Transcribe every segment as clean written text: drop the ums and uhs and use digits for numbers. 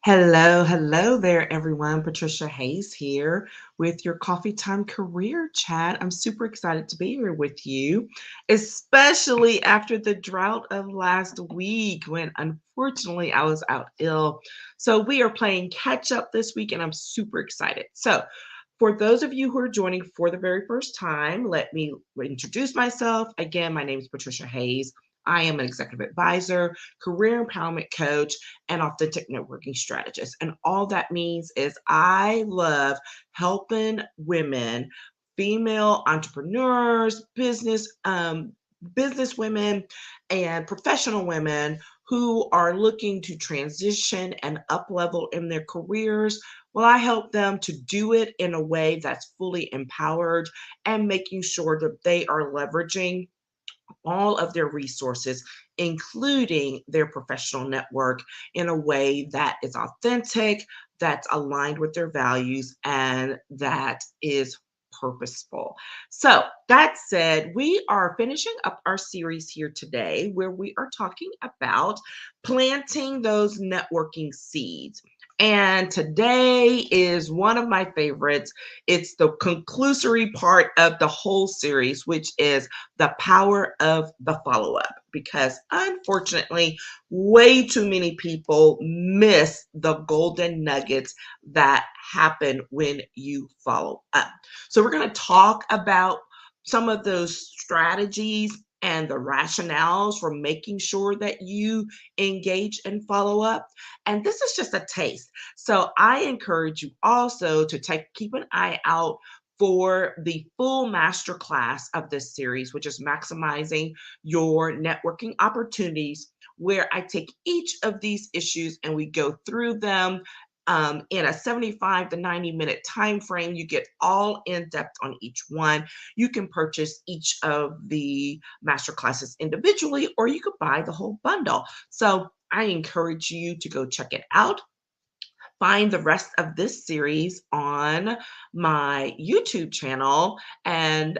Hello, hello there, everyone. Patricia Hayes here with your Coffee Time Career Chat. I'm super excited to be here with you, especially after the drought of last week when unfortunately I was out ill. So we are playing catch up this week, and I'm super excited. So, for those of you who are joining for the very first time, let me introduce myself. Again, my name is Patricia Hayes. I am an executive advisor, career empowerment coach, and authentic networking strategist. And all that means is I love helping women, female entrepreneurs, business women, and professional women who are looking to transition and up level in their careers. Well, I help them to do it in a way that's fully empowered and making sure that they are leveraging all of their resources, including their professional network, in a way that is authentic, that's aligned with their values, and that is purposeful. So, that said, we are finishing up our series here today where we are talking about planting those networking seeds. And today is one of my favorites. It's the conclusory part of the whole series, which is the power of the follow up, because unfortunately, way too many people miss the golden nuggets that happen when you follow up. So, we're going to talk about some of those strategies and the rationales for making sure that you engage and follow up. And this is just a taste. So I encourage you also to keep an eye out for the full masterclass of this series, which is maximizing your networking opportunities, where I take each of these issues and we go through them in a 75 to 90-minute time frame. You get all in depth on each one. You can purchase each of the master classes individually, or you could buy the whole bundle. So I encourage you to go check it out. Find the rest of this series on my YouTube channel, and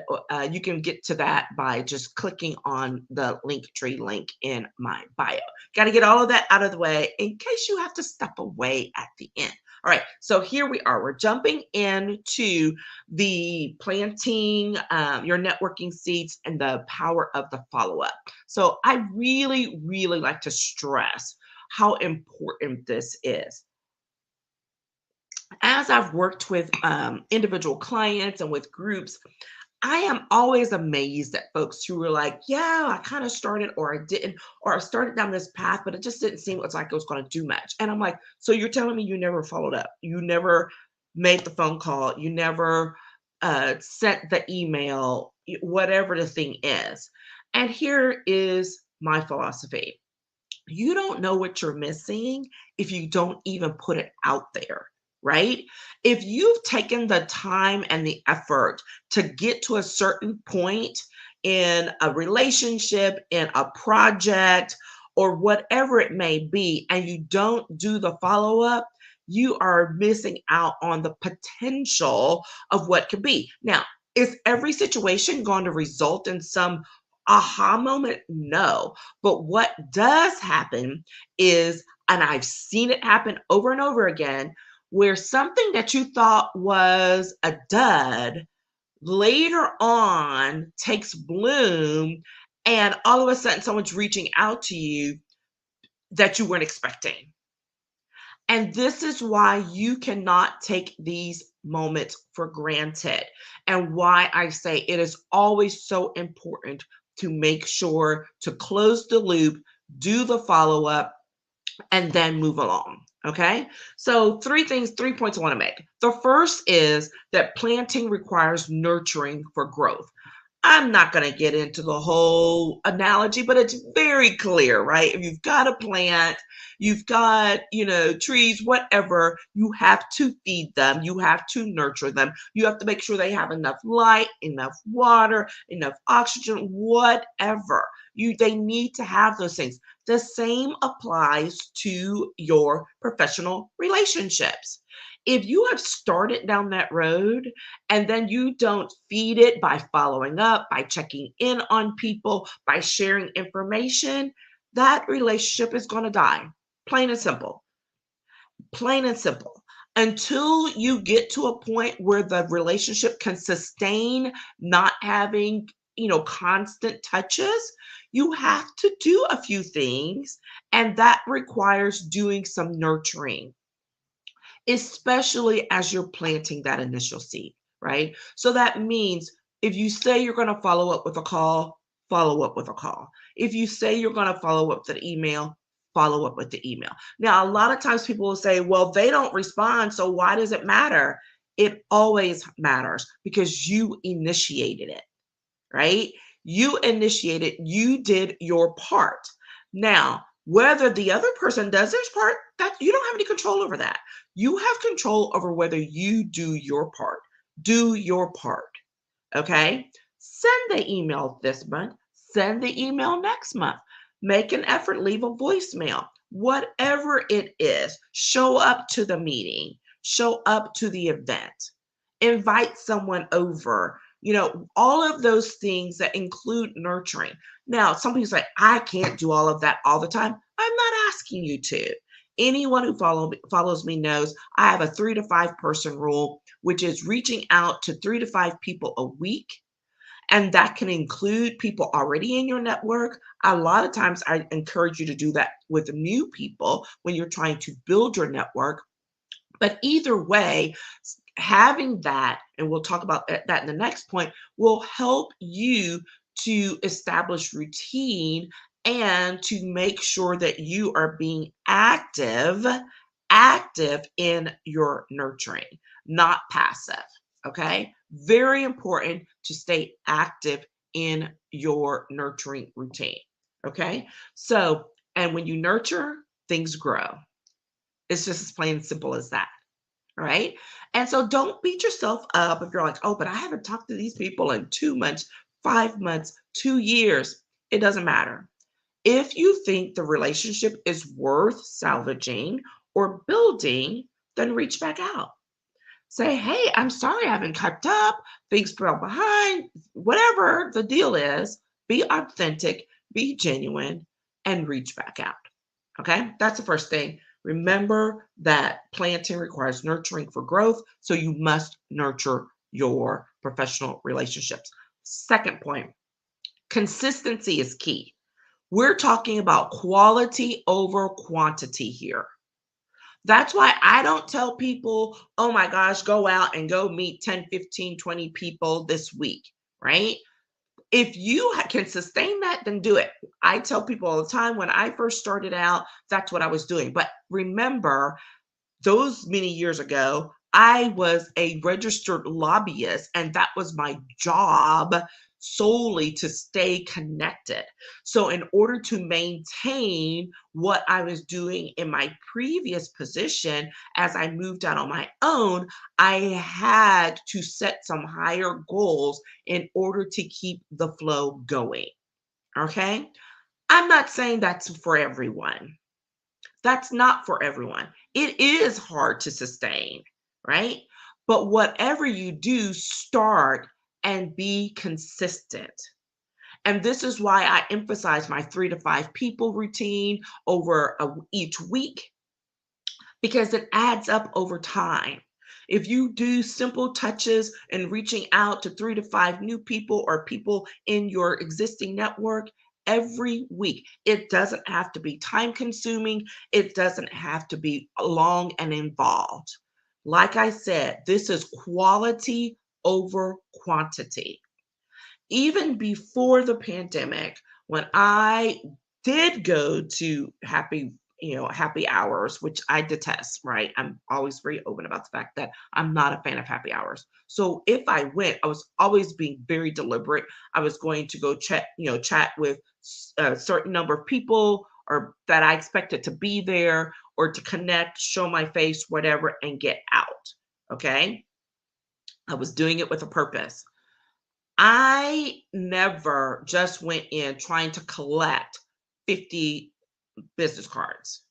you can get to that by just clicking on the Linktree link in my bio. Got to get all of that out of the way in case you have to step away at the end. All right, so here we are. We're jumping into the planting your networking seeds and the power of the follow up. So I really, really like to stress how important this is. As I've worked with individual clients and with groups, I am always amazed at folks who are like, yeah, I kind of started or I didn't, or I started down this path, but it just didn't seem like it was going to do much. And I'm like, so you're telling me you never followed up? You never made the phone call? You never sent the email, whatever the thing is. And here is my philosophy: you don't know what you're missing if you don't even put it out there, right? If you've taken the time and the effort to get to a certain point in a relationship, in a project, or whatever it may be, and you don't do the follow up, you are missing out on the potential of what could be. Now, is every situation going to result in some aha moment? No. But what does happen is, and I've seen it happen over and over again, where something that you thought was a dud later on takes bloom, and all of a sudden someone's reaching out to you that you weren't expecting. And this is why you cannot take these moments for granted, and why I say it is always so important to make sure to close the loop, do the follow up, and then move along. Okay. So, three points I want to make. The first is that planting requires nurturing for growth. I'm not going to get into the whole analogy, but it's very clear, right? If you've got a plant, you've got, trees, whatever, you have to feed them, you have to nurture them, you have to make sure they have enough light, enough water, enough oxygen, whatever. They need to have those things. The same applies to your professional relationships. If you have started down that road and then you don't feed it by following up, by checking in on people, by sharing information, that relationship is going to die, plain and simple. Plain and simple. Until you get to a point where the relationship can sustain not having, constant touches, you have to do a few things, and that requires doing some nurturing, especially as you're planting that initial seed, right? So that means if you say you're going to follow up with a call, follow up with a call. If you say you're going to follow up with an email, follow up with the email. Now, a lot of times people will say, well, they don't respond, so why does it matter? It always matters because you initiated it, right? You initiated, you did your part. Now, whether the other person does their part, that you don't have any control over that. You have control over whether you do your part. Do your part. Okay? Send the email this month, send the email next month. Make an effort, leave a voicemail. Whatever it is, show up to the meeting, show up to the event, invite someone over, all of those things that include nurturing. Now, some people say, I can't do all of that all the time. I'm not asking you to. Anyone who follows me knows I have a 3 to 5 person rule, which is reaching out to 3 to 5 people a week. And that can include people already in your network. A lot of times, I encourage you to do that with new people when you're trying to build your network. But either way, having that, and we'll talk about that in the next point, will help you to establish routine and to make sure that you are being active in your nurturing, not passive. Okay. Very important to stay active in your nurturing routine. Okay. So, and when you nurture, things grow. It's just as plain and simple as that. Right. And so don't beat yourself up if you're like, oh, but I haven't talked to these people in 2 months, 5 months, 2 years. It doesn't matter. If you think the relationship is worth salvaging or building, then reach back out. Say, hey, I'm sorry I haven't kept up. Things fell behind, whatever the deal is. Be authentic, be genuine, and reach back out. Okay, that's the first thing. Remember that planting requires nurturing for growth, so you must nurture your professional relationships. Second point, consistency is key. We're talking about quality over quantity here. That's why I don't tell people, oh my gosh, go out and go meet 10, 15, 20 people this week, right? If you can sustain that, then do it. I tell people all the time when I first started out, that's what I was doing. But remember, those many years ago, I was a registered lobbyist, and that was my job solely to stay connected. So, in order to maintain what I was doing in my previous position, as I moved out on my own, I had to set some higher goals in order to keep the flow going. Okay. I'm not saying that's for everyone. That's not for everyone. It is hard to sustain, right? But whatever you do, start and be consistent. And this is why I emphasize my 3 to 5 people routine over each week, because it adds up over time. If you do simple touches and reaching out to 3 to 5 new people or people in your existing network every week, it doesn't have to be time consuming, it doesn't have to be long and involved. Like I said, this is quality over quantity. Even before the pandemic, when I did go to happy hours, which I detest, right? I'm always very open about the fact that I'm not a fan of happy hours. So if I went, I was always being very deliberate. I was going to go chat with a certain number of people or that I expected to be there or to connect, show my face, whatever, and get out. Okay. I was doing it with a purpose. I never just went in trying to collect 50 business cards.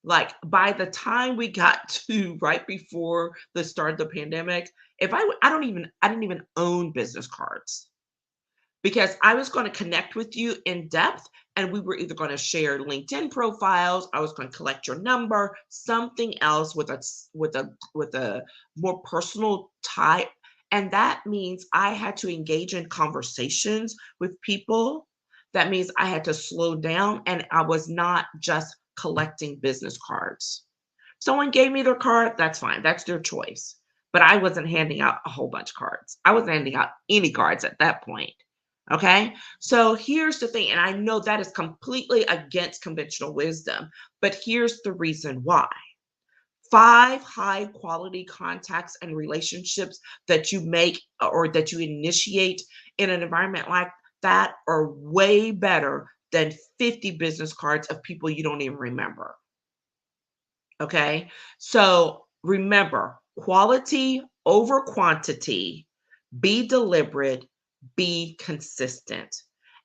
Like by the time we got to right before the start of the pandemic, if I didn't even own business cards. because I was going to connect with you in depth, and we were either going to share LinkedIn profiles, I was going to collect your number, something else with a more personal type. And that means I had to engage in conversations with people. That means I had to slow down, and I was not just collecting business cards. Someone gave me their card, that's fine. That's their choice. But I wasn't handing out a whole bunch of cards. I wasn't handing out any cards at that point. Okay. So here's the thing, and I know that is completely against conventional wisdom, but here's the reason why. Five high quality contacts and relationships that you make or that you initiate in an environment like that are way better than 50 business cards of people you don't even remember. Okay. So remember, quality over quantity, be deliberate, be consistent.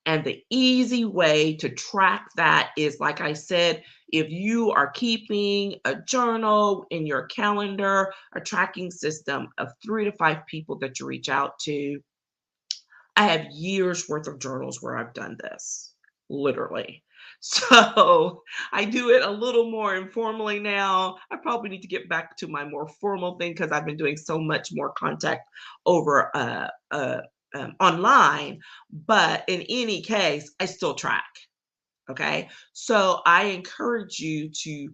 And the easy way to track that is, like I said, if you are keeping a journal in your calendar, a tracking system of 3 to 5 people that you reach out to. I have years worth of journals where I've done this, literally. So I do it a little more informally now. I probably need to get back to my more formal thing because I've been doing so much more contact over online. But in any case, I still track. Okay. So I encourage you to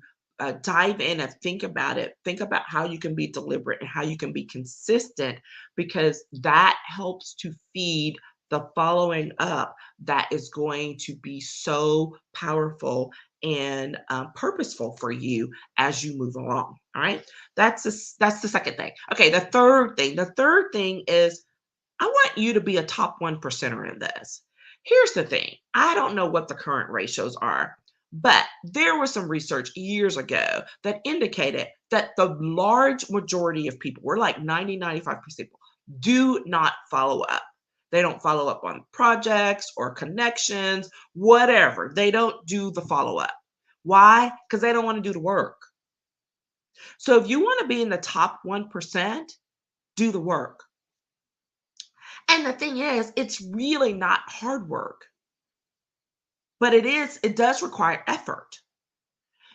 dive in and think about it. Think about how you can be deliberate and how you can be consistent, because that helps to feed the following up that is going to be so powerful and purposeful for you as you move along. All right. That's the second thing. Okay. The third thing is I want you to be a top 1%er in this. Here's the thing. I don't know what the current ratios are, but there was some research years ago that indicated that the large majority of people, we're like 90, 95% people, do not follow up. They don't follow up on projects or connections, whatever. They don't do the follow up. Why? Because they don't want to do the work. So if you want to be in the top 1%, do the work. And the thing is, it's really not hard work, but it does require effort.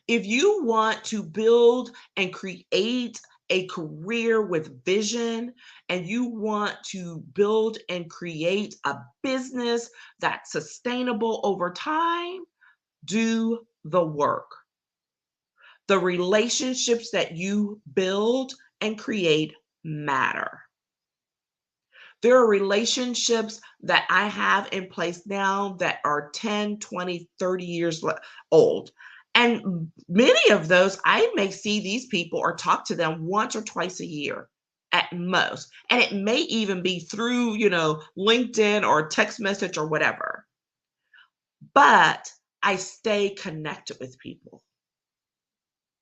If you want to build and create a career with vision, and you want to build and create a business that's sustainable over time, do the work. The relationships that you build and create matter. There are relationships that I have in place now that are 10, 20, 30 years old. And many of those, I may see these people or talk to them once or twice a year at most. And it may even be through, LinkedIn or text message or whatever. But I stay connected with people,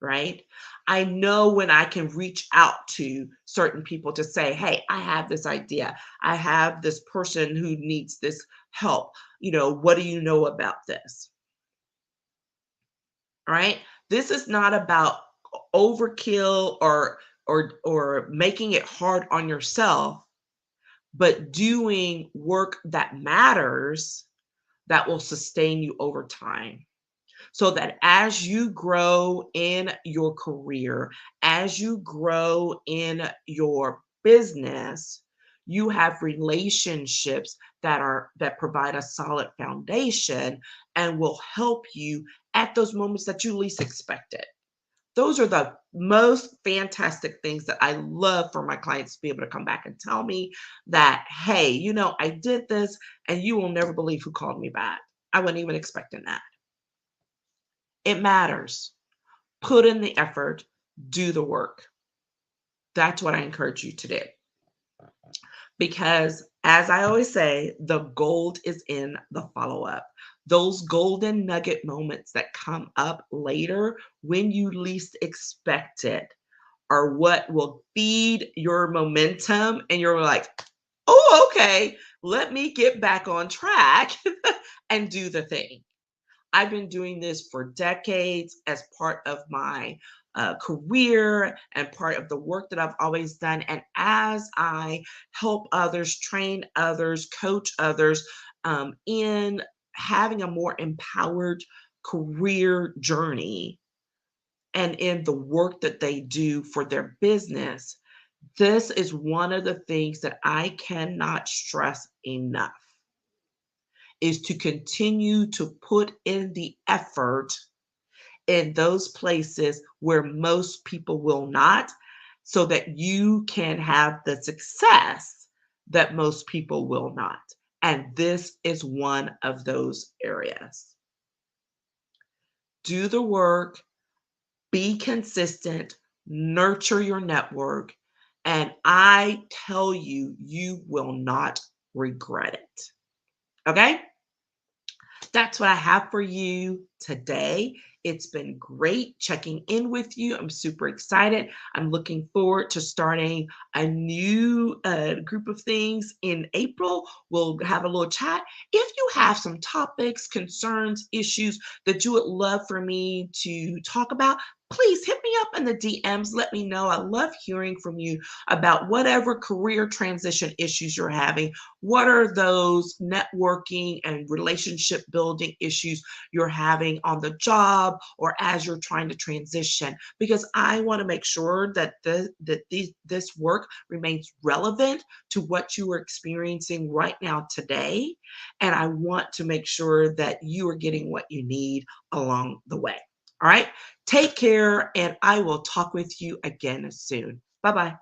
right? I know when I can reach out to certain people to say, hey, I have this idea. I have this person who needs this help. What do you know about this? All right. This is not about overkill or making it hard on yourself, but doing work that matters that will sustain you over time. So that as you grow in your career, as you grow in your business, you have relationships that provide a solid foundation and will help you at those moments that you least expect it. Those are the most fantastic things that I love for my clients to be able to come back and tell me that, hey, I did this and you will never believe who called me back. I wasn't even expecting that. It matters. Put in the effort, do the work. That's what I encourage you to do. Because as I always say, the gold is in the follow up. Those golden nugget moments that come up later when you least expect it are what will feed your momentum. And you're like, oh, okay, let me get back on track and do the thing. I've been doing this for decades as part of my career and part of the work that I've always done. And as I help others, train others, coach others in having a more empowered career journey and in the work that they do for their business, this is one of the things that I cannot stress enough is to continue to put in the effort in those places where most people will not, so that you can have the success that most people will not. And this is one of those areas. Do the work, be consistent, nurture your network, and I tell you, you will not regret it. Okay? That's what I have for you today. It's been great checking in with you. I'm super excited. I'm looking forward to starting a new group of things in April. We'll have a little chat. If you have some topics, concerns, issues that you would love for me to talk about, please hit me up in the DMs. Let me know. I love hearing from you about whatever career transition issues you're having. What are those networking and relationship building issues you're having on the job or as you're trying to transition? Because I want to make sure that this work remains relevant to what you are experiencing right now today. And I want to make sure that you are getting what you need along the way. All right. Take care, and I will talk with you again soon. Bye bye.